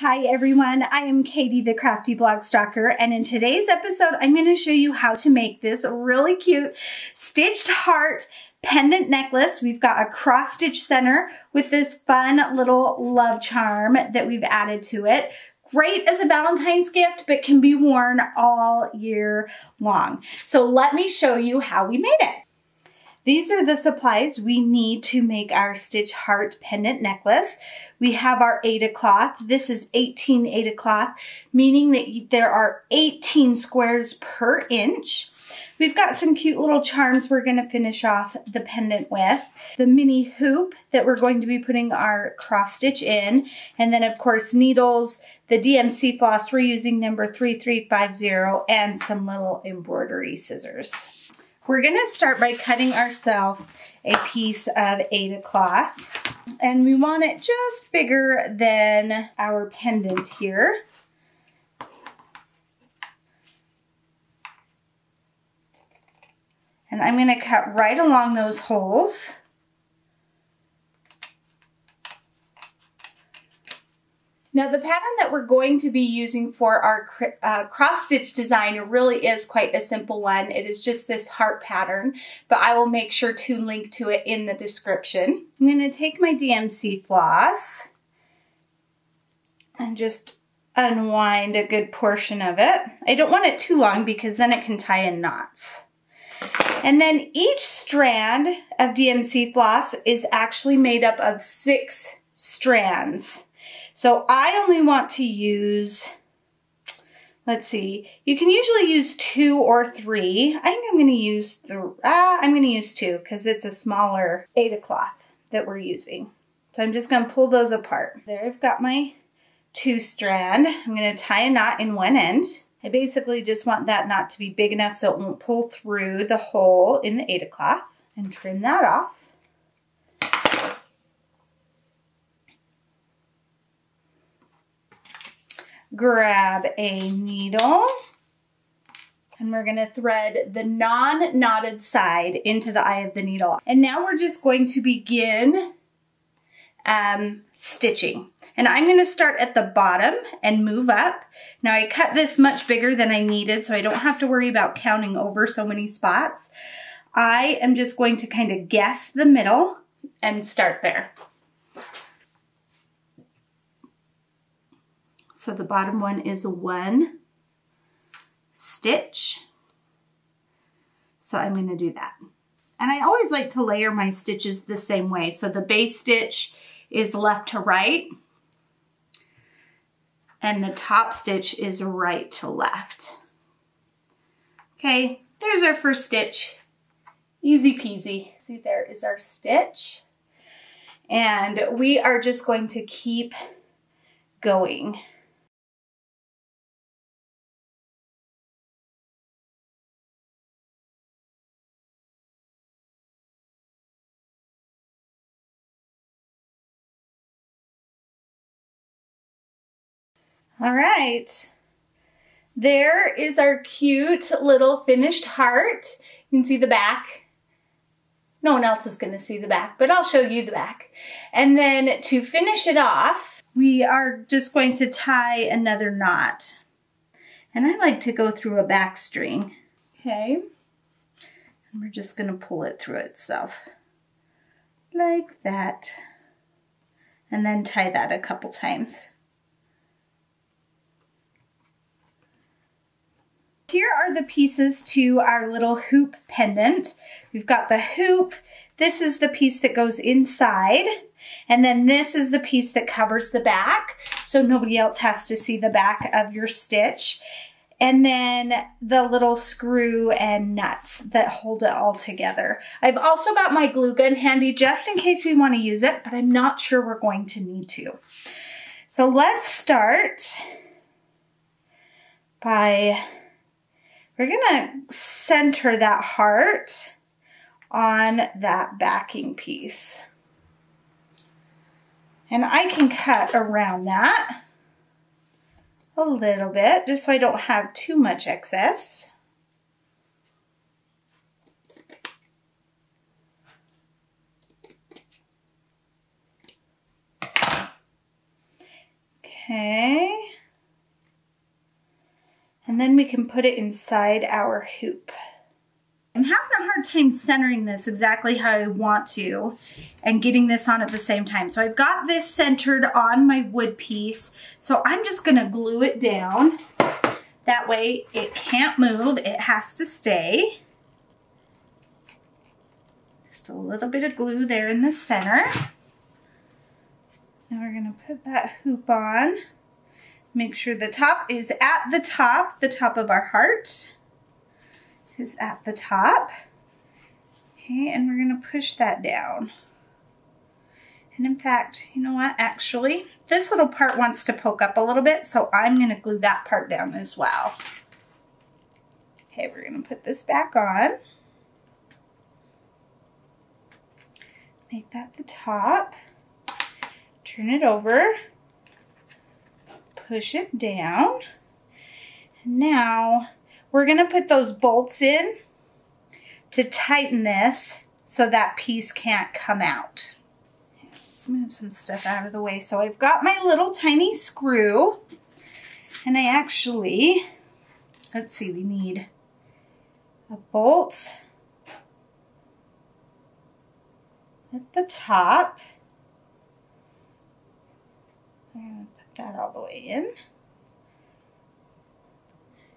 Hi everyone, I am Katie, the Crafty Blog Stalker, and in today's episode, I'm going to show you how to make this really cute stitched heart pendant necklace. We've got a cross stitch center with this fun little love charm that we've added to it. Great as a Valentine's gift, but can be worn all year long. So let me show you how we made it. These are the supplies we need to make our stitch heart pendant necklace. We have our Aida cloth. This is 18 Aida cloth, meaning that there are 18 squares per inch. We've got some cute little charms we're going to finish off the pendant with. The mini hoop that we're going to be putting our cross stitch in. And then of course needles, the DMC floss, we're using number 3350, and some little embroidery scissors. We're going to start by cutting ourselves a piece of Aida cloth, and we want it just bigger than our pendant here. And I'm going to cut right along those holes. Now the pattern that we're going to be using for our cross stitch design really is quite a simple one. It is just this heart pattern, but I will make sure to link to it in the description. I'm going to take my DMC floss and just unwind a good portion of it. I don't want it too long because then it can tie in knots. And then each strand of DMC floss is actually made up of 6 strands. So I only want to use, let's see, you can usually use 2 or 3. I think I'm going to use 2 because it's a smaller Aida cloth that we're using. So I'm just going to pull those apart. There, I've got my 2 strand. I'm going to tie a knot in one end. I basically just want that knot to be big enough so it won't pull through the hole in the Aida cloth, and trim that off. Grab a needle, and we're going to thread the non-knotted side into the eye of the needle. And now we're just going to begin stitching. And I'm going to start at the bottom and move up. Now I cut this much bigger than I needed, so I don't have to worry about counting over so many spots. I am just going to kind of guess the middle and start there. So the bottom one is 1 stitch. So I'm going to do that. And I always like to layer my stitches the same way. So the base stitch is left to right, and the top stitch is right to left. Okay, there's our first stitch. Easy peasy. See, there is our stitch. And we are just going to keep going. All right, there is our cute little finished heart. You can see the back. No one else is going to see the back, but I'll show you the back. And then to finish it off, we are just going to tie another knot. And I like to go through a back string. Okay, and we're just going to pull it through itself like that. And then tie that a couple times. Here are the pieces to our little hoop pendant. We've got the hoop. This is the piece that goes inside. And then this is the piece that covers the back, so nobody else has to see the back of your stitch. And then the little screw and nuts that hold it all together. I've also got my glue gun handy just in case we want to use it, but I'm not sure we're going to need to. So let's start by... We're gonna center that heart on that backing piece. And I can cut around that a little bit, just so I don't have too much excess. Okay. And then we can put it inside our hoop. I'm having a hard time centering this exactly how I want to and getting this on at the same time. So I've got this centered on my wood piece. So I'm just gonna glue it down. That way it can't move, it has to stay. Just a little bit of glue there in the center. Now we're gonna put that hoop on. Make sure the top is at the top of our heart is at the top. Okay, and we're gonna push that down. And in fact, you know what, actually, this little part wants to poke up a little bit, so I'm gonna glue that part down as well. Okay, we're gonna put this back on. Make that the top. Turn it over. Push it down. And now we're gonna put those bolts in to tighten this so that piece can't come out. Let's move some stuff out of the way. So I've got my little tiny screw, and I actually, let's see, we need a bolt at the top. I'm gonna put that all the way in.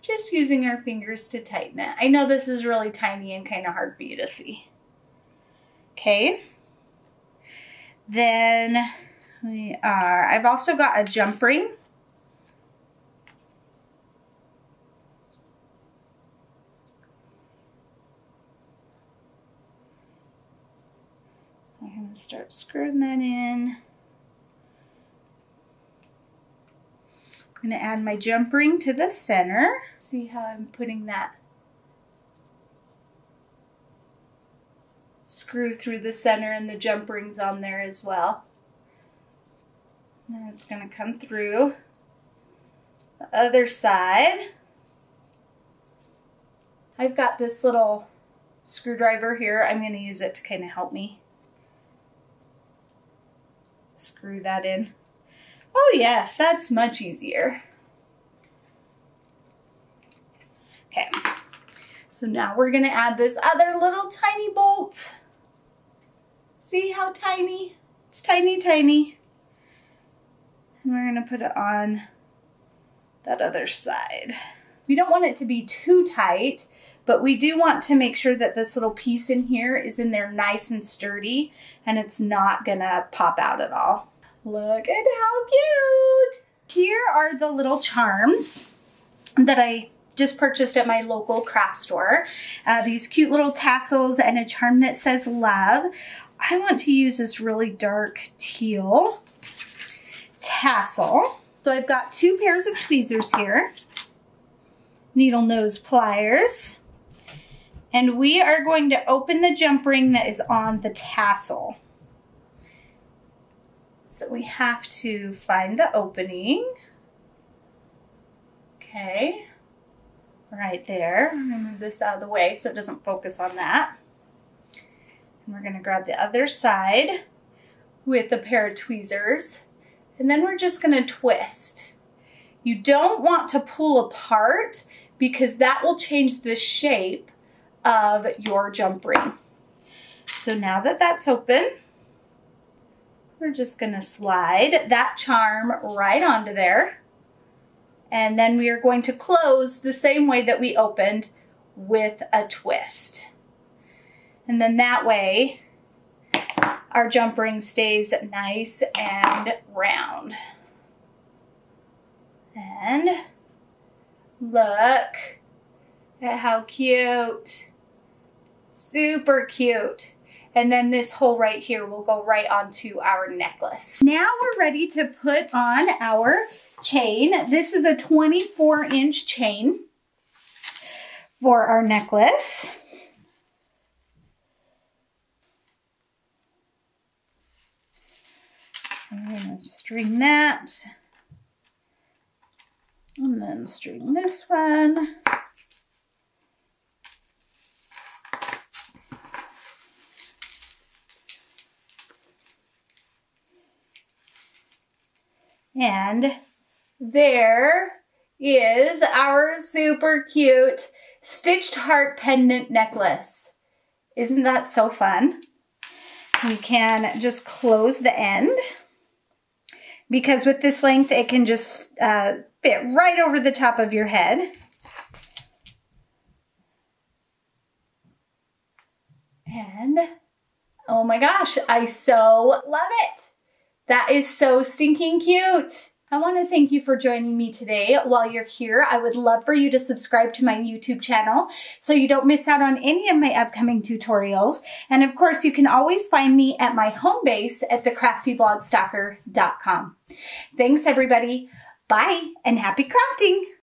Just using our fingers to tighten it. I know this is really tiny and kind of hard for you to see. Okay. Then I've also got a jump ring. I'm gonna start screwing that in. I'm gonna add my jump ring to the center. See how I'm putting that screw through the center, and the jump ring's on there as well. And then it's gonna come through the other side. I've got this little screwdriver here. I'm gonna use it to kind of help me screw that in. Oh yes, that's much easier. Okay, so now we're gonna add this other little tiny bolt. See how tiny? It's tiny, tiny. And we're gonna put it on that other side. We don't want it to be too tight, but we do want to make sure that this little piece in here is in there nice and sturdy, and it's not gonna pop out at all. Look at how cute! Here are the little charms that I just purchased at my local craft store. These cute little tassels and a charm that says love. I want to use this really dark teal tassel. So I've got 2 pairs of tweezers here, needle nose pliers, and we are going to open the jump ring that is on the tassel. So we have to find the opening. Okay, right there. I'm gonna move this out of the way so it doesn't focus on that. And we're gonna grab the other side with a pair of tweezers, and then we're just gonna twist. You don't want to pull apart because that will change the shape of your jump ring. So now that that's open, we're just gonna slide that charm right onto there. And then we are going to close the same way that we opened with a twist. And then that way, our jump ring stays nice and round. And look at how cute. Super cute. And then this hole right here will go right onto our necklace. Now we're ready to put on our chain. This is a 24-inch chain for our necklace. I'm gonna string that. And then string this one. And there is our super cute stitched heart pendant necklace. Isn't that so fun? You can just close the end because with this length, it can just fit right over the top of your head. And oh my gosh, I so love it. That is so stinking cute. I want to thank you for joining me today. While you're here, I would love for you to subscribe to my YouTube channel so you don't miss out on any of my upcoming tutorials. And of course, you can always find me at my home base at thecraftyblogstalker.com. Thanks everybody. Bye and happy crafting.